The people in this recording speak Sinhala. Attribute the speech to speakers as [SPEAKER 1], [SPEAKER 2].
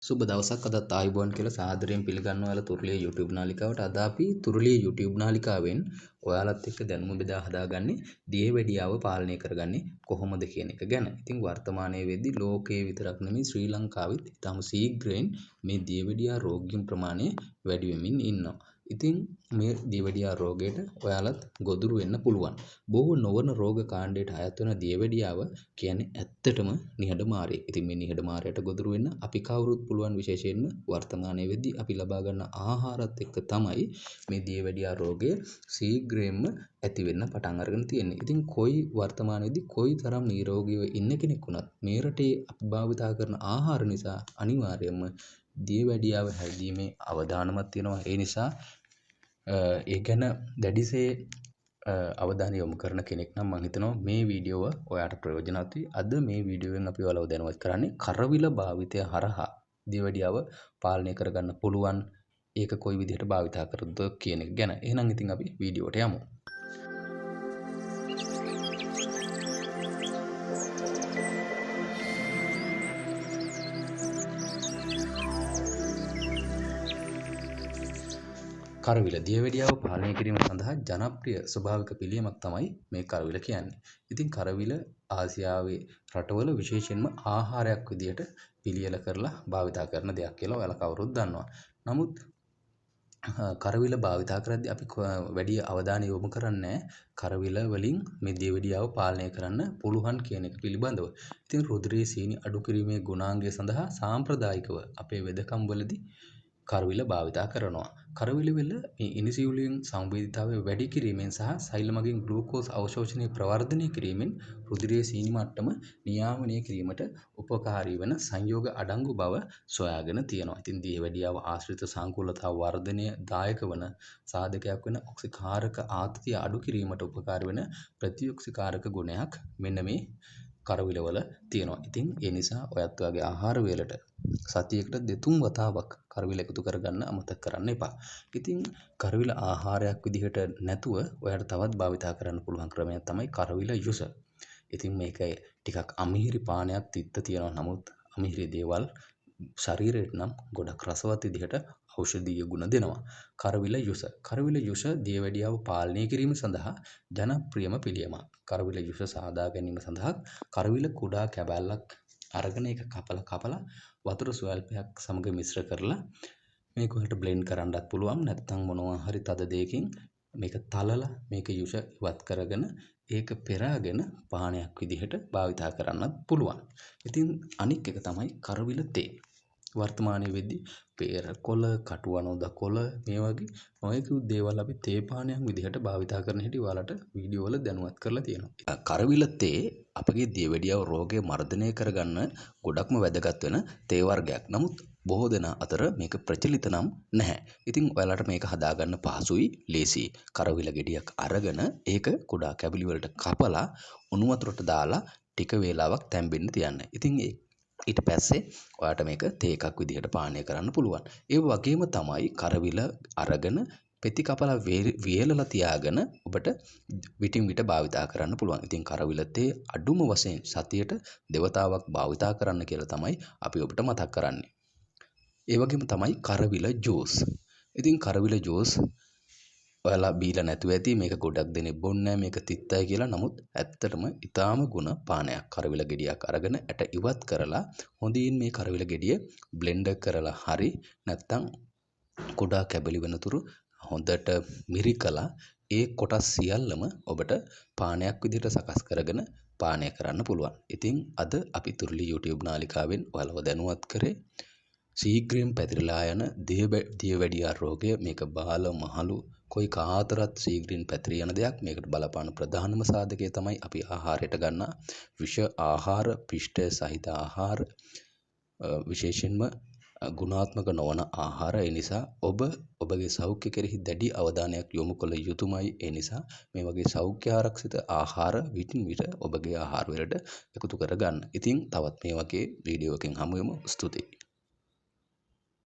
[SPEAKER 1] සුබ දවසක් අදත් ආයුබෝවන් කියලා සාදරයෙන් පිළිගන්නවා ඔයාලා තුරුලිය YouTube නාලිකාවට. අද අපි තුරුලිය YouTube නාලිකාවෙන් ඔයාලත් එක්ක දැනුම බෙදා හදාගන්නේ දියවැඩියාව පාලනය කරගන්නේ කොහොමද කියන එක ගැන. ඉතින් වර්තමානයේ වෙද්දී ලෝකයේ විතරක් නෙමෙයි ශ්‍රී ලංකාවෙත් ඉතාම ශීඝ්‍රයෙන් මේ දියවැඩියා රෝගීන් ප්‍රමාණය වැඩි වෙමින් ඉන්නවා. ඉතින් මේ දියවැඩියා රෝගයට ඔයාලත් ගොදුරු වෙන්න පුළුවන්. බොහෝ නොවන රෝග කාණ්ඩයට අයත් වෙන දියවැඩියාව කියන්නේ ඇත්තටම නිහඬ මාරයෙක්. ඉතින් මේ නිහඬ මාරයට ගොදුරු වෙන්න අපි කවුරුත් පුළුවන්, විශේෂයෙන්ම වර්තමානයේ වෙද්දී අපි ලබා ගන්න ආහාරات එක්ක තමයි මේ දියවැඩියා රෝගය ශීඝ්‍රයෙන්ම ඇති වෙන්න පටන් අරගෙන තියෙන්නේ. ඉතින් කොයි වර්තමානයේදී කොයි තරම් නිරෝගීව ඉන්න කෙනෙක් වුණත් මේ රටේ අපි භාවිතා කරන ආහාර නිසා අනිවාර්යයෙන්ම දියවැඩියාව හැදීමේ අවදානමක් තියෙනවා. ඒ නිසා ඒ ගැන දැඩිසේ අවධානය යොමු කරන කෙනෙක් නම් මම හිතනවා මේ වීඩියෝව ඔයාට ප්‍රයෝජනවත් වෙයි. අද මේ වීඩියෝවෙන් අපි ඔයාලව දැනුවත් කරන්නේ කරවිල භාවිතය හරහා දියවැඩියාව පාලනය කරගන්න පුළුවන්. ඒක කොයි විදිහට භාවිතා කරොත්ද කියන එක ගැන. එහෙනම් ඉතින් අපි වීඩියෝවට යමු. කරවිල දියවැඩියාව පාලනය කිරීම සඳහා ජනප්‍රිය ස්වභාවික පිළියමක් තමයි මේ කරවිල කියන්නේ. ඉතින් කරවිල ආසියාවේ රටවල විශේෂයෙන්ම ආහාරයක් විදියට පිළියෙල කරලා භාවිතා කරන දෙයක් කියලා ඔයාලා කවුරුත් දන්නවා. නමුත් කරවිල භාවිතා කරද්දී අපි වැඩි අවධානය යොමු කරන්නේ කරවිල වලින් මේ දියවැඩියාව පාලනය කරන්න පුළුවන් කියන එක පිළිබඳව. ඉතින් රුධිරයේ සීනි අඩු කිරීමේ ගුණාංගය සඳහා සාම්ප්‍රදායිකව අපේ වෙදකම් වලදී කරවිල භාවිතා කරනවා. කරවිල වල මේ ඉනිසියුලින් සංවේදීතාවය වැඩි කිරීමෙන් සහ සෛල මගින් ග්ලූකෝස් අවශෝෂණය ප්‍රවර්ධනය කිරීමෙන් රුධිරයේ සීනි මට්ටම නියාමනය කිරීමට උපකාරී වන සංයෝග අඩංගු බව සොයාගෙන තියෙනවා. ඉතින් දියවැඩියාව ආශ්‍රිත සංකූලතා වර්ධනය දායක වන සාධකයක් වෙන ඔක්සිකාරක ආතතිය අඩු කිරීමට උපකාරී වෙන ප්‍රතිඔක්සිකාරක ගුණයක් මෙන්න මේ කරවිලවල තියෙනවා. ඉතින් ඒ නිසා ඔයත් ඔයාගේ ආහාර වේලට සතියකට 2-3 වතාවක් කරවිල එකතු කරගන්න අමතක කරන්න එපා. ඉතින් කරවිල ආහාරයක් විදිහට නැතුව ඔයාලට තවත් භාවිතා කරන්න පුළුවන් ක්‍රමයක් තමයි කරවිල යුස. ඉතින් මේක ටිකක් අමිහිරි පානයක්, තිත්ත තියෙනවා. නමුත් අමිහිරි දේවල් ශරීරයට නම් ගොඩක් රසවත් විදිහට ඖෂධීය ගුණ දෙනවා. කරවිල යුස. කරවිල යුස දියවැඩියාව පාලනය කිරීම සඳහා ජනප්‍රියම පිළියමක්. කරවිල යුස සාදා ගැනීම සඳහා කරවිල කුඩා කැබැල්ලක් අරගෙන ඒක කපලා වතුර ස්වල්පයක් සමග මිශ්‍ර කරලා මේක උඩට බ්ලෙන්ඩ් කරන්නත් පුළුවන්. නැත්නම් මොනවා හරි තද දෙයකින් මේක තලලා මේක යුෂ ඉවත් කරගෙන ඒක පෙරාගෙන පානයක් විදිහට භාවිතා කරන්නත් පුළුවන්. ඉතින් අනික් එක තමයි කරවිල තේ. වර්තමානයේ වෙද්දී පේර කොළ, කටුවනොද කොළ මේ වගේ නොයෙකුත් දේවල් අපි තේ පානයක් විදිහට භාවිතා කරන හැටි ඔයාලට වීඩියෝ වල දැනුවත් කරලා තියෙනවා. කරවිල තේ අපගේ දියවැඩියාව රෝගය මර්ධනය කරගන්න ගොඩක්ම වැදගත් වෙන තේ වර්ගයක්. නමුත් බොහෝ දෙනා අතර මේක ප්‍රචලිත නම් නැහැ. ඉතින් ඔයාලට මේක හදාගන්න පහසුයි, ලේසියි. කරවිල ගෙඩියක් අරගෙන ඒක කුඩා කැබලි වලට කපලා උණු වතුරට දාලා ටික වේලාවක් තැම්බෙන්න තියන්න. ඉතින් ඊට පස්සේ ඔයාට මේක තේ එකක් විදිහට පානය කරන්න පුළුවන්. ඒ වගේම තමයි කරවිල අරගෙන පෙති කපලා වියලලා තියාගෙන ඔබට විටින් විට භාවිතා කරන්න පුළුවන්. ඉතින් කරවිල තේ අඩුම වශයෙන් සතියට දෙවතාවක් භාවිතා කරන්න කියලා තමයි අපි ඔබට මතක් කරන්නේ. ඒ වගේම තමයි කරවිල ජූස්. ඉතින් කරවිල ජූස් ඔයාලා බීලා නැතුව ඇති. මේක ගොඩක් දෙනෙක් බොන්නේ නැහැ, මේක තිත්තයි කියලා. නමුත් ඇත්තටම ඊටාම ගුණ පානයක්. කරවිල ගෙඩියක් අරගෙන ඇට ඉවත් කරලා හොඳින් මේ කරවිල ගෙඩිය බ්ලෙන්ඩර් කරලා හරි නැත්නම් කුඩා කැබලි වෙනතුරු හොඳට මිරිකලා ඒ කොටස් සියල්ලම ඔබට පානයක් විදිහට සකස් කරගෙන පානය කරන්න පුළුවන්. ඉතින් අද අපි තුරුලි YouTube නාලිකාවෙන් ඔයාලව දැනුවත් කරේ ශීඝ්‍රයෙන් පැතිරලා යන දියවැඩියා රෝගය. මේක බාල මහලු කොයි කාතරත් ශීඝ්‍රයෙන් පැතිර යන දෙයක්. මේකට බලපාන ප්‍රධානම සාධකය තමයි අපි ආහාරයට ගන්න විෂ ආහාර, පිෂ්ඨ සහිත ආහාර, විශේෂයෙන්ම ගුණාත්මක නොවන ආහාර. ඒ නිසා ඔබගේ සෞඛ්‍ය කෙරෙහි දැඩි අවධානයක් යොමු කළ යුතුමයි. ඒ නිසා මේ වගේ සෞඛ්‍ය ආරක්ෂිත ආහාර විටින් විට ඔබගේ ආහාර වලට එකතු කරගන්න. ඉතින් තවත් මේ වගේ වීඩියෝ එකකින් හමු වෙමු. ස්තුතියි.